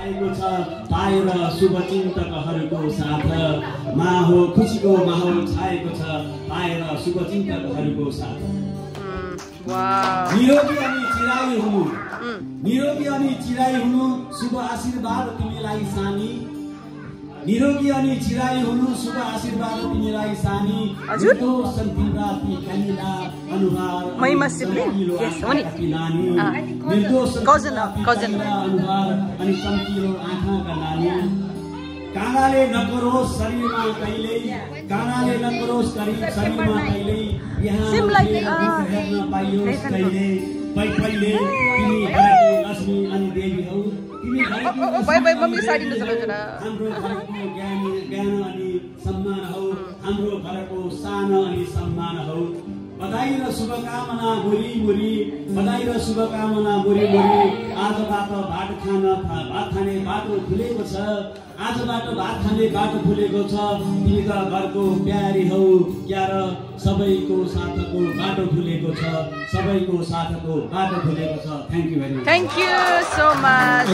छाएको छ पाएर शुभचिन्तकहरूको साथ मा हो खुसीको माहौल छाएको छ पाएर शुभचिन्तकहरूको साथ निरोगी अनि चिराई हुनु शुभ आशीर्वाद तिमीलाई सानी निरोगी अनि चिराई हुनु शुभ आशीर्वाद तिमीलाई सानी जो सन्तिरा ती कनिला अनुहार महिमा सिब्लिङ यस हो नि निर्दोष कजन अनुहार अनि चम्किलो आँखाका नानी कानाले नकरोस् शरीरमा कहिल्यै यहाँ हेर्न पाइयोस् कहिले पहिले तिमी घरकी लक्ष्मी अनि देवी हौ मम्मी साडी नचलाउँछ हाम्रो घरको ज्ञान अनि सम्मान हौ हाम्रो घरको सान अनि सम्मान हौ बधाई र शुभकामना मुरी आजबाट भात खाने बाटो खुलेको छ तिमी त घरको प्यारी हौ क्यार सबैको साथको बाटो खुलेको छ thank you very much thank you so much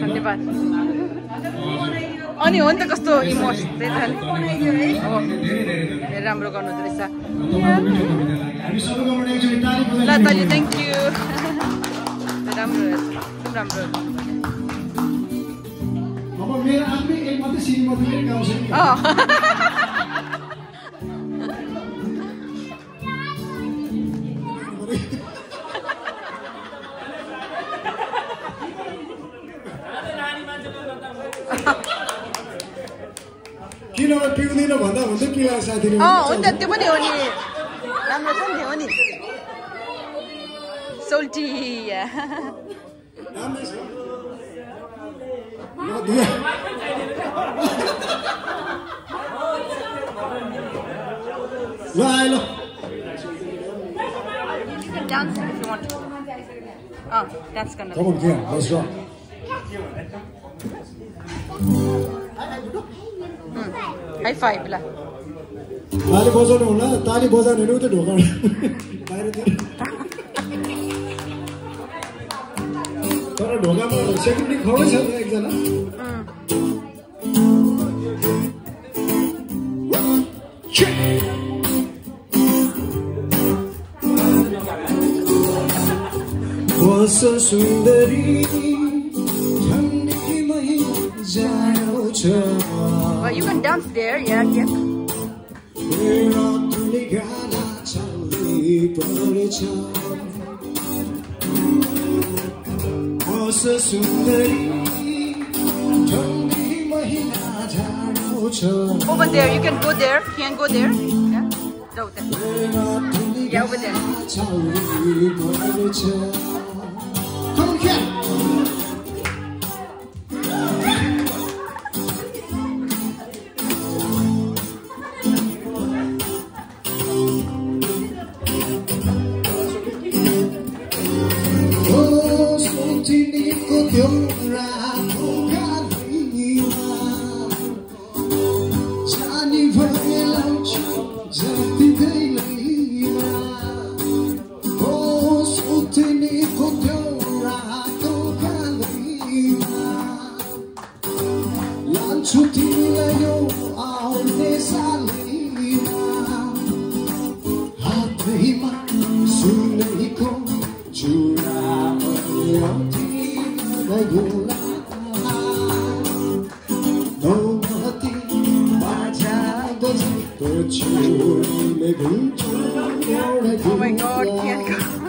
धन्यवाद अनि हो नि त कस्तो इमोसन धेरै राम्रो गर्नुहुँदो रहेछ ल तैँले थ्याङ्क यू राम्रो किन पिउँदिन भन्दा हुन्छ के साथीले हो नि त त्यो पनि हो नि राम्रो छ नि हो नि सोल्टी ल आइलो dance if you want dance करना come on yeah let's rock high five ला ताली बजाउनु होला ताली बजाउनु नि उतै ढोका बाहिरतिर तर ढोकामा सेक्युरिटी खडै छ एकजना वस सुन्दरी ठण्डी महिना जाडो छ well you can dance there yeah over there you can go there you can go there yeah go there yeah over there come on here oh my god can't go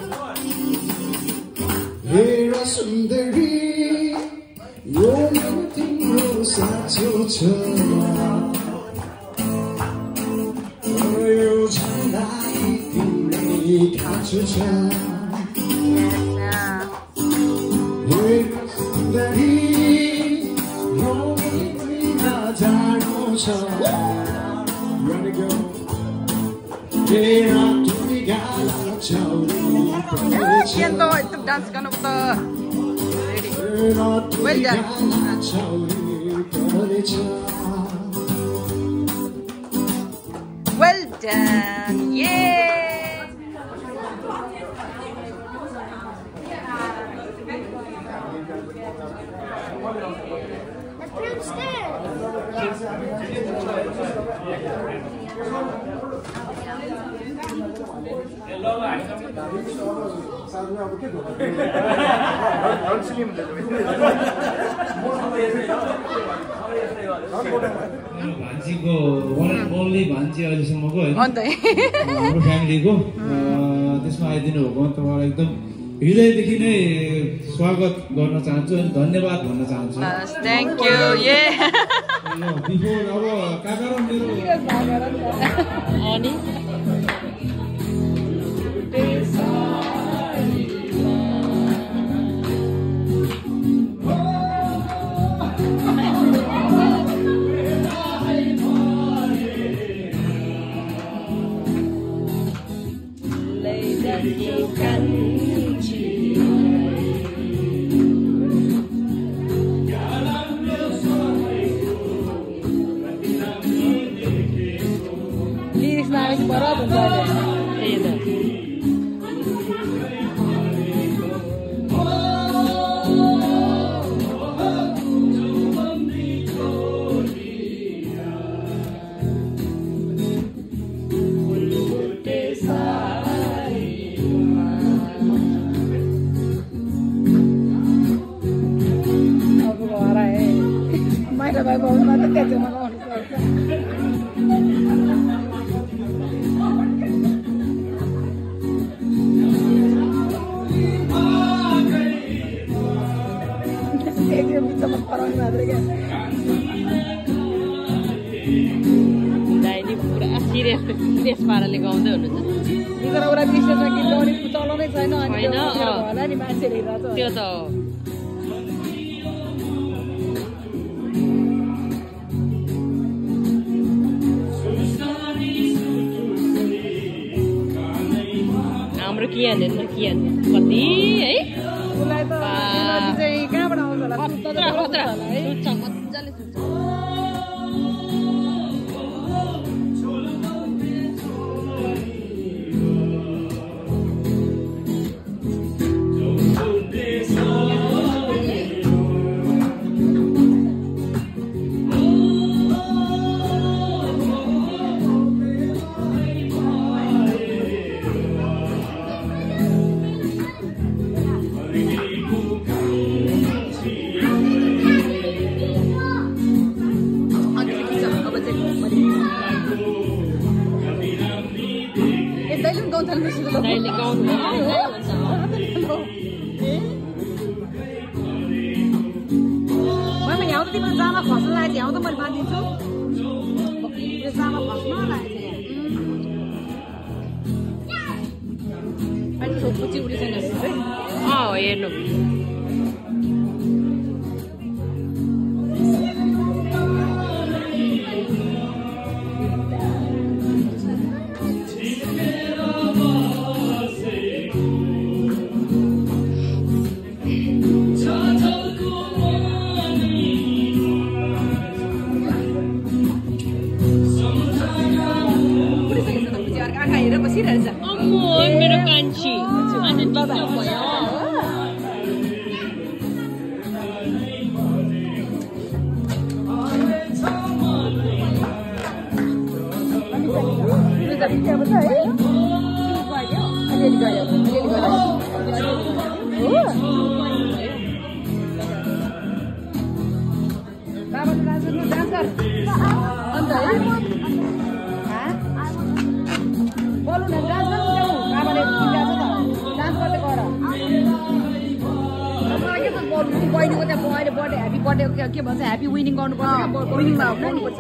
Hera sundari yo tingo sacho chama yo chandai tingi kacho cha Hera sundari yo tinga jano cha Ready go Hera tinga chau Kian to itu dance kan apa? Ready. Well done. done. Yay! Let's play upstairs. भान्जीको one and only भान्जी अहिलेसम्मको होइन अन्त हाम्रो फ्यामिलीको त्यसमा आइदिनु भएको तपाईँलाई एकदम हृदयदेखि नै स्वागत गर्न चाहन्छु अनि धन्यवाद भन्न चाहन्छु थ्याङ्क यू ये बिफोर अब काका र मेरो अनि सिरियस पाराले गाउँदै हुनुहुन्छ त्यो त हो हाम्रो के हाल्ने कति है कहाँबाट आउँछ होला मजाले सुत्छ जामा खस्न लाग्यो यहाँ त मैले बाँधिदिन्छु जामा खस्न लाग्यो अनि छोपची उडिसकेको छ है हेर्नु मेरो कान्छी बहिनीको त्यहाँ अहिले बर्थडे ह्याप्पी बर्थडे के भन्छ ह्याप्पी विनिङ गर्नुपर्छ विनिङमा गर्नुपर्छ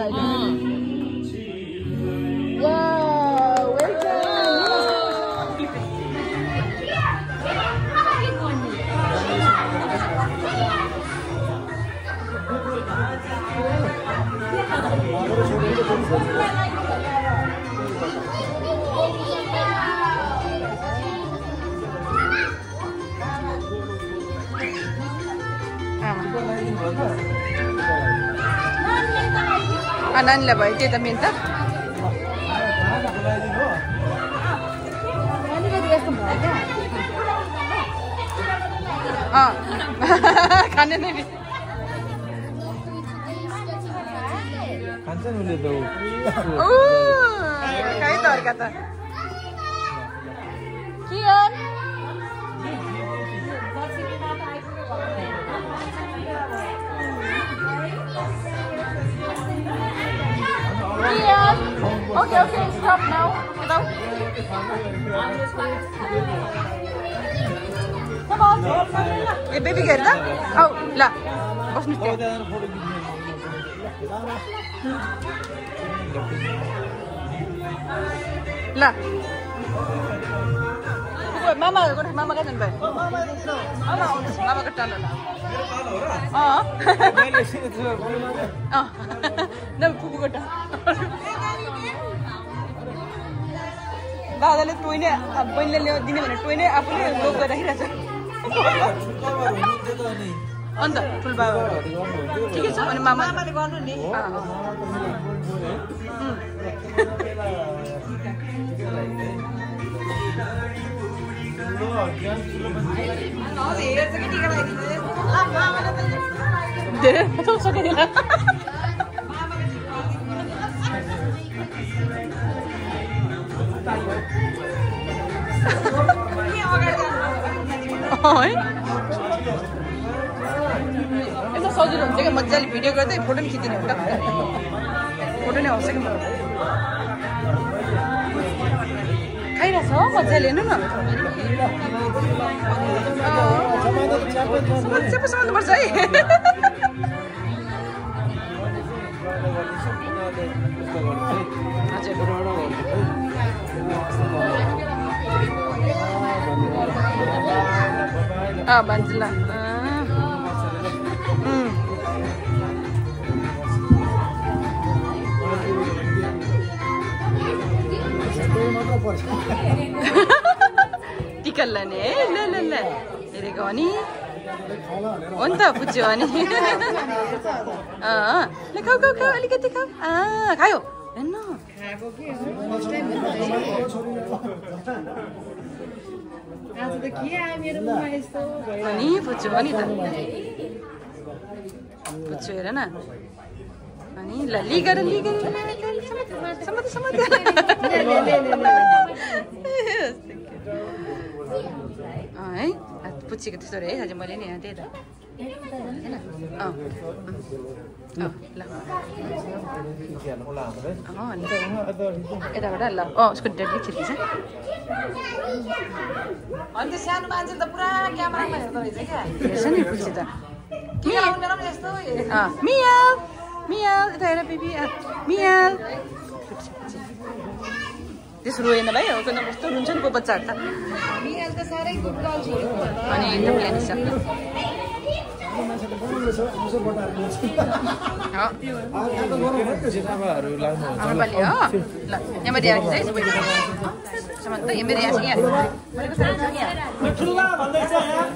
Anan la ba ite tamin ta? खाने नै खान्छ नि उसले त खाइ त अर्का त किरण Okay, okay, stop now. Get out. Come on. Hey, baby, get that. Oh, la. What's this? La. Mama, mama kan sampai. Mama ketan lah. Oh. Oh. Nah, pupu ketan. दादाले टोइने बहिनीले ल्याउ दिने भने टोइने आफूले लोभ गरिराखेको छ अन्त ठुलबाबा ठिकै छ अनि मामाले गर्नु नि धेरै सकिदिएन यसो सजिलो हुन्छ क्या मजाले भिडियो गर्दै फोटो पनि खिचिदिने हो फोटो नै आउँछ कि खाइरहेछ हो मजाले हेर्नु न चेप्पो समाउनुपर्छ है भन्छु ल टिकल लाने है ल ल ल हेरेको हो नि हो नि त पुच्यो अनि ल खाऊ खाऊ खाऊ अलिकति खाऊ खायो हेर्नु अनि पुच्यो नि त पुच्यो हेर न अनि ल लिगर लिगर समात समात है पुच्चीको त्यस्तो रे आज मैले नि त्यही त यताबाट ल उसको डेडली छिर्किन्छ अनि त्यो सानो मान्छे त पुरा क्यामेरामा हेर्दो रहेछ क्या हेर्छ नि पुच्ची त मियाल मियाल यता हेर बेबी मियाल त्यस रोएन भाइ हो कस्तो रुन्छ नि को बच्चाहरू त अनि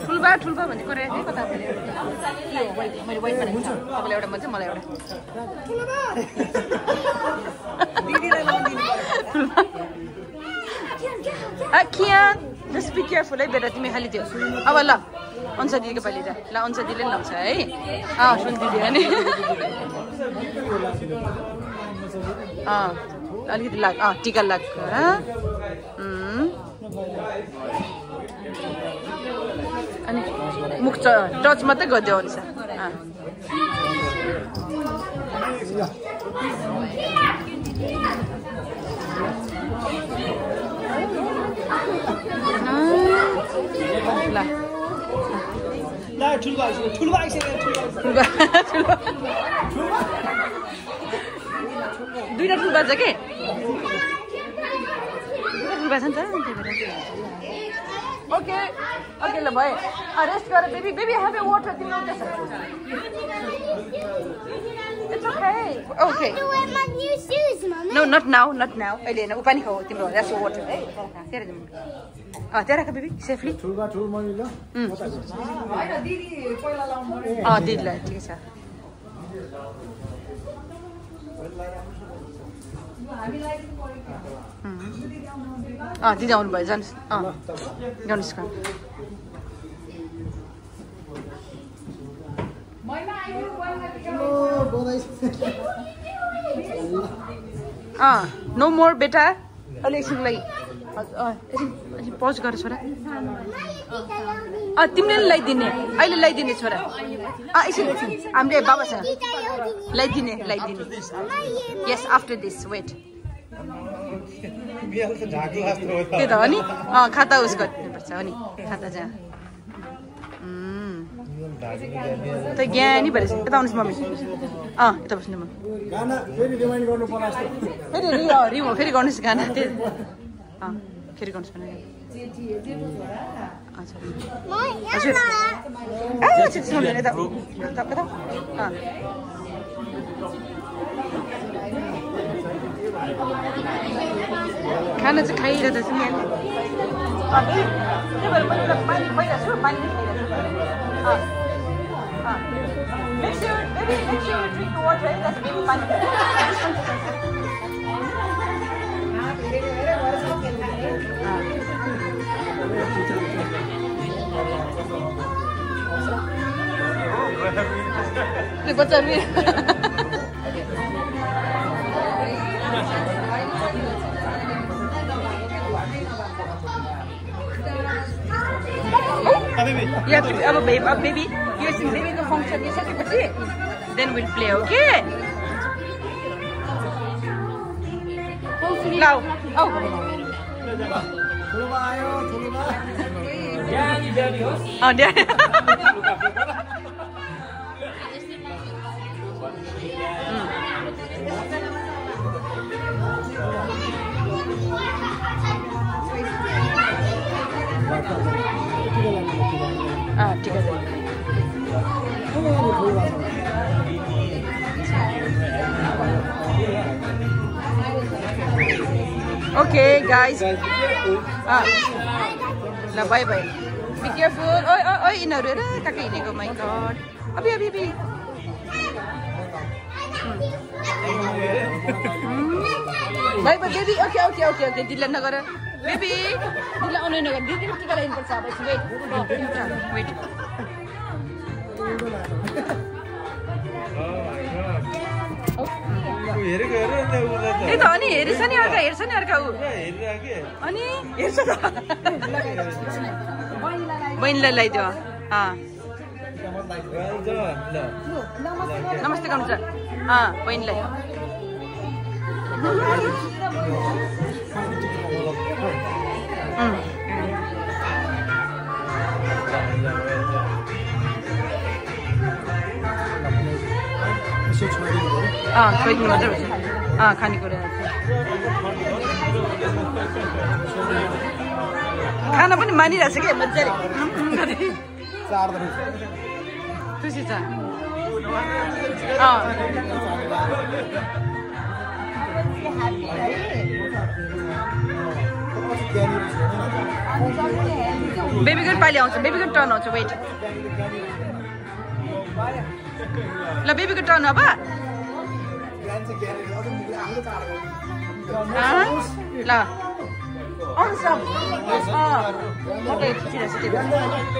ठुल्बा ठुल्बा भन्ने गरेको थिएँ कता मैले वाइट भनेको छ तपाईँलाई एउटा भन्छ मलाई एउटा कियान जस्ट बी केयरफुल है बेटा तिमी खालि त्यो अब ल अन्सा दिदीको पालि त ल अन्सा दिदीले पनि लाउँछ है सुन दिदी अनि अलिकति लाग टिका लाग अनि मुख टच मात्रै गरिदियो अनुसार दुईटा ठुल्बा छ के ठुल्बा छ नि त ओके ओके ल भयो रेस्ट गर baby baby have A water तिम्रो It's okay. Okay. I wear my new shoes, Mama. No, not now, not now. अहिले हैन पानी खाऊ तिम्रो that's water है तेरे दिम त्यहाँ राख बेबी सेफली ठुलबा ठुल मैले ल हैन दिदी पहिला लाउनु पर्यो दिदीलाई ठीक छ हामीलाई दिदी आउनु भयो जानुहोस् गर्नुहोस् नो मोर बेटा अलि एकछिनलाई पज गरेर छोरा तिमीले लगाइदिने अहिले लगाइदिने छोरा एकछिन हामीले बाबासँग लगाइदिने यस आफ्टर दिस वेट त्यही त हो नि खाता उस गर्नुपर्छ हो नि खाता जहाँ त ज्ञानी भएर यता आउनुहोस् मम्मी यता बस्नु म फेरि गर्नुहोस् गाना फेरि गर्नुहोस् भने खाना चाहिँ खाइरहेको छ नि पानी खुवाइरहेको छु पानी नै खाइरहेको छु Make sure you drink the water. That's baby fun. Yeah, baby. Yes, baby no function is okay. Then we'll play, okay? Now, oh. Oh, there. Together. Okay, guys. Bye bye. Be careful. Oi, inaru ra kaka ineko. My God. Abi. Bye bye, baby. Okay. Dila na gara. Baby. Dila only na gara. Dila tika line par sa. Wait. Itu ani heर्छ नि अर्का उ अनि हेर्छ त बहिनीलाई लगाइदियो नमस्ते गर्नु छ बहिनीलाई सोध्नु मात्रै हुन्छ खानेकुरा खाना पनि मानिरहेछ क्या मजाले खुसी छ बेबी गर्ल पालि आउँछ बेबी गर्ल टर्न आउँछ वेट ल बेबीको टर्न अब ल आउनुहोस्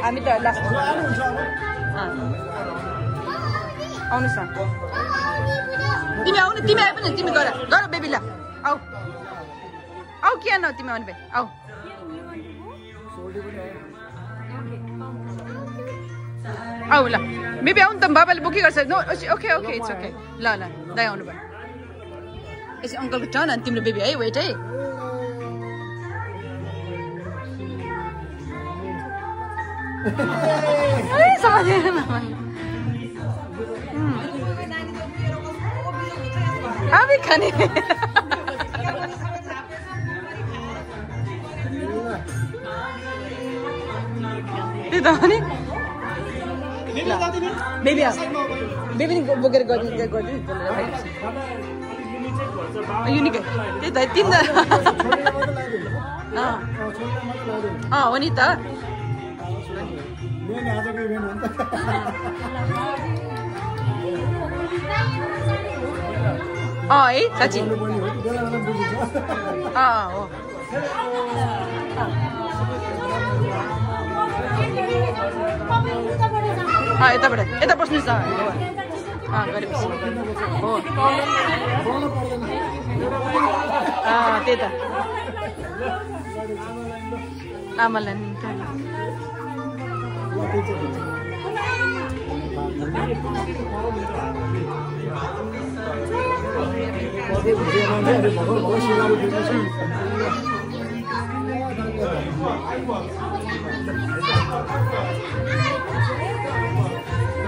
हामी त लास्ट आउनुहोस् न तिमी आउनु तिमी आए पनि तिमी गर बेबी ल आऊ के न तिमी आउनु भाइ आऊ ल बेबी आउनु त बाबाले बोकी गर्छ नो ओके इट्स ओके ल दाइ आउनु भयो यसै अङ्कलको टर्न अनि तिम्रो बेबी है वेट है हामी खाने त्यही त नि बेबी बोकेर गरिदिनु युनिक त्यही त तिनजना हो नि त है साँच्ची हो यताबाट यता बस्नुहोस् न गरेपछि हो त्यही त आमालाई नि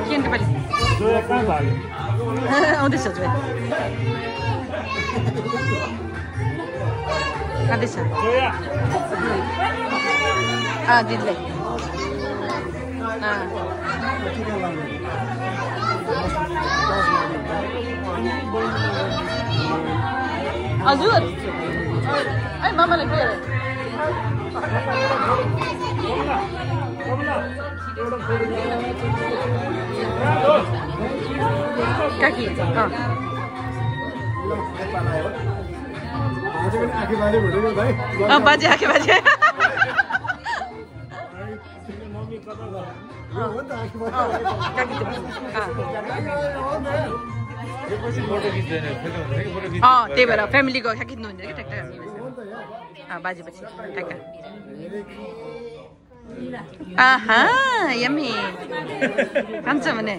के नेपाली आउँदैछ जोया आउँदैछ दिदीलाई हजुर है मामालाई गएर काकी बाजे आके बाजे त्यही भएर फ्यामिलीको खिच्नुहुन्छ कि ट्याक्टर बाजेपछि ट्याक्टर आहा यम्मी खान्छ भने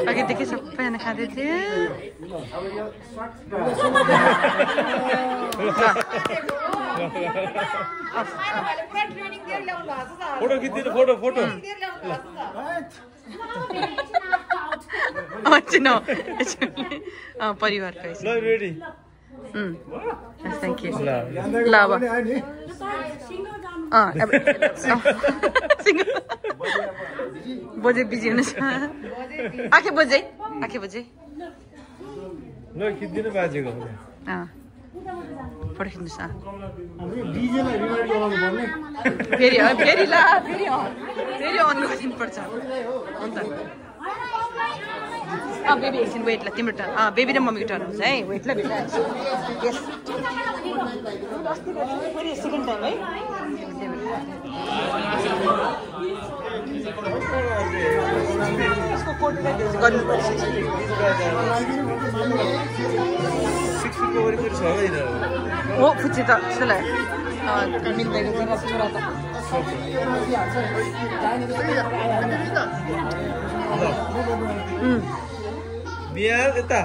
अघिदेखि सबैजना खाँदै थियो फोटो खिच्दिनु फोटो फोटो परिवारको रेडी थ्याङ्क यू ल अब बोजे बिजी हुनुहुन्छ आखे बोजे ल खिच्दिनु बाजेको फोटो खिच्नुहोस् फेरि फेरि अन गरिदिनुपर्छ अन्त बेबी एकछिन वेट ल तिम्रो टर्न बेबी र मम्मीको टर्न हुन्छ है वेट ल बेटा यस सेकेन्ड टाइम है गर्नुपर्छ हो फुच्ची त त्यस्तो लाग्यो मिल्दैन छोरा त मियाल यता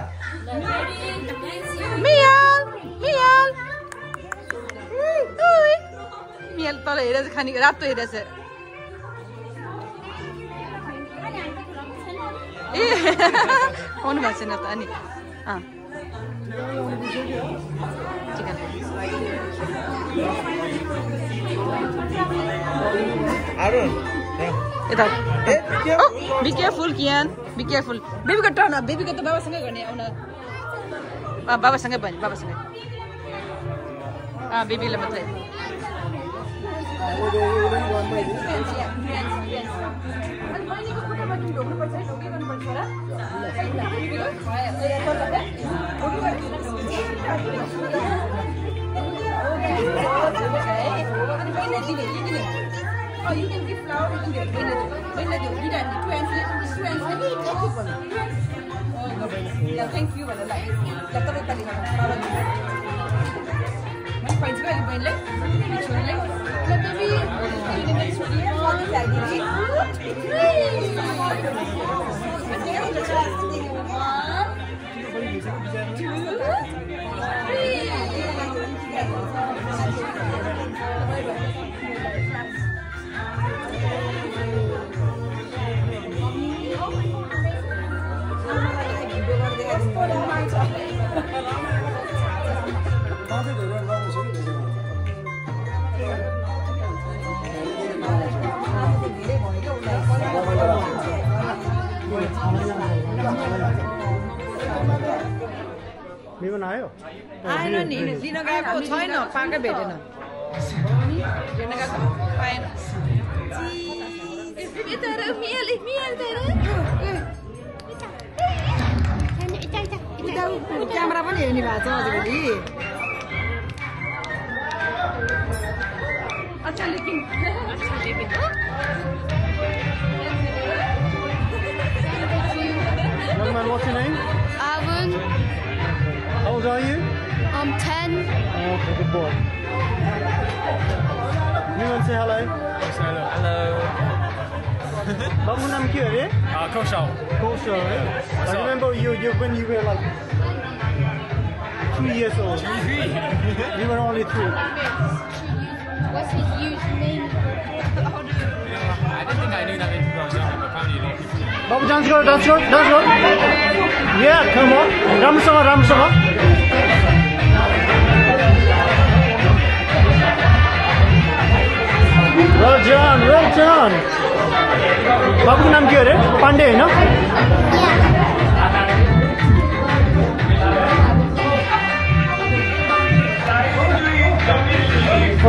मियाल तल हेरेछ खाने रातो हेरेछ ए आउनु भएको छैन त अनि यता be careful Kiyan be careful बेबीको टर्न बेबीको त बाबासँगै गर्ने आउन बाबासँगै भयो नि बाबासँगै बेबीलाई मात्रै Oh, you can give flower, you can give yeah, thank you. Miman ayo? Ayo ni, Lina gaya ko छैन पाकै भेटेन Lina gaya ko पाएन जी तर मियाले तर क्यामेरा पनि हेर्ने भएको छ हजुरले अच्छा लेकिन Young man, what's your name? Alvin, How old are you? I'm 10. Okay, good boy. Anyone say hello? Hello. Babu naam kya hai? Koshal. Kosha, right? I remember you when you were like 3 years old. You were only 3. What's his username? I don't think I knew that when I was young, but apparently a lot of people. Babu, dance go, dance go, dance go. Yeah, come on. Ramsama, Ramsama. Well done, well done. Babu ka naam kya hai? Pandey, no?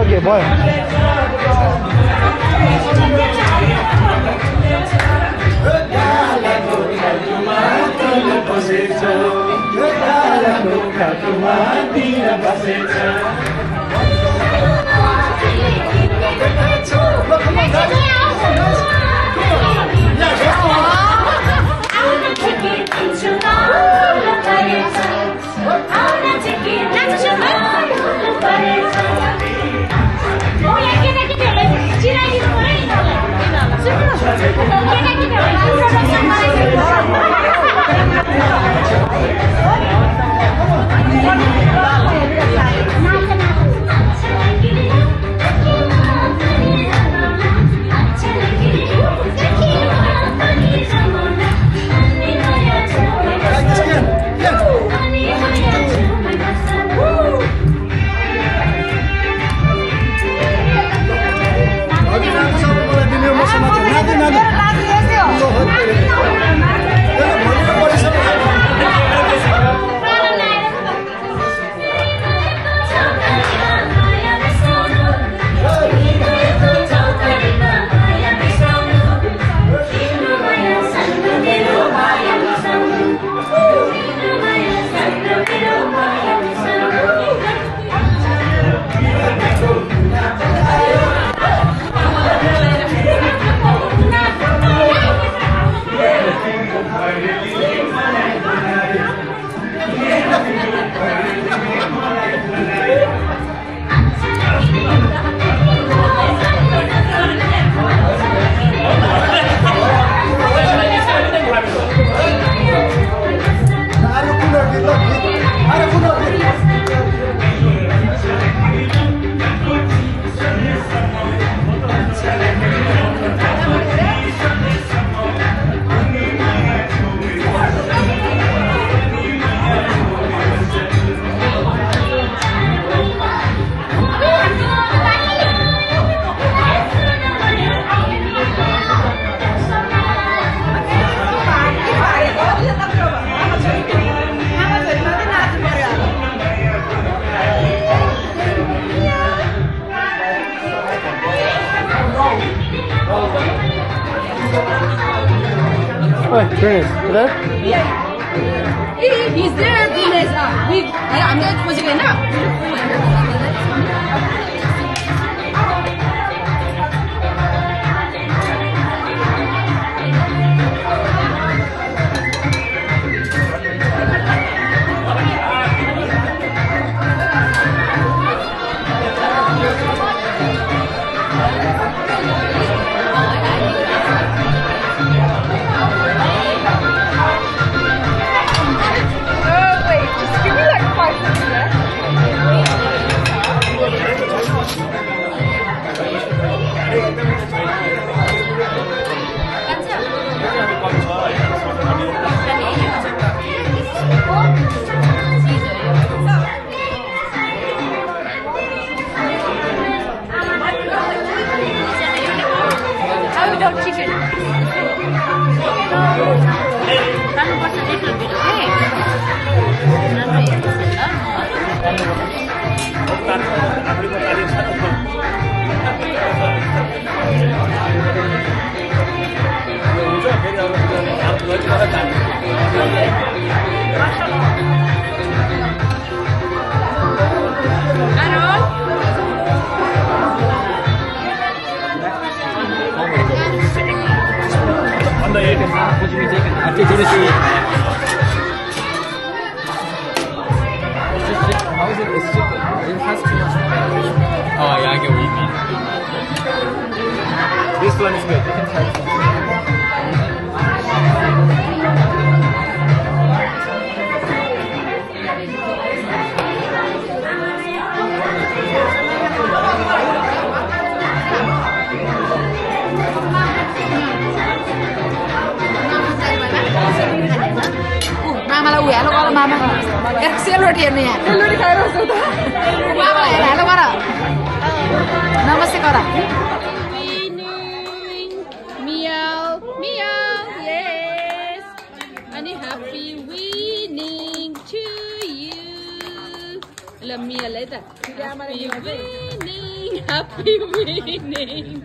Okay, boy. Great. Hello? He's there, Guinness. I'm not supposed to get now. Masya Allah. this shit. How is it? It's chicken. It has too much fat. Oh yeah, I get what you mean. This one is good. You can try this one. Mama là uể lo con mama. Em xé luôn tiền nè. Luôn đi khai rồi sao? Mama lại lo con à? Namaste con à? Meow, meow, yes. Ani happy winning to you. Là meow lấy ta. Happy winning, happy winning,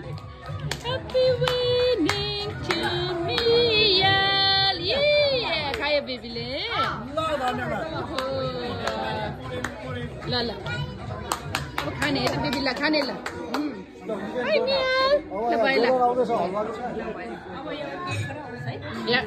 happy winning to me. Yeah, kaya baby le. La la. अब खाने है तो baby ला खाने ला. Hi meow. La bye ला. Yeah.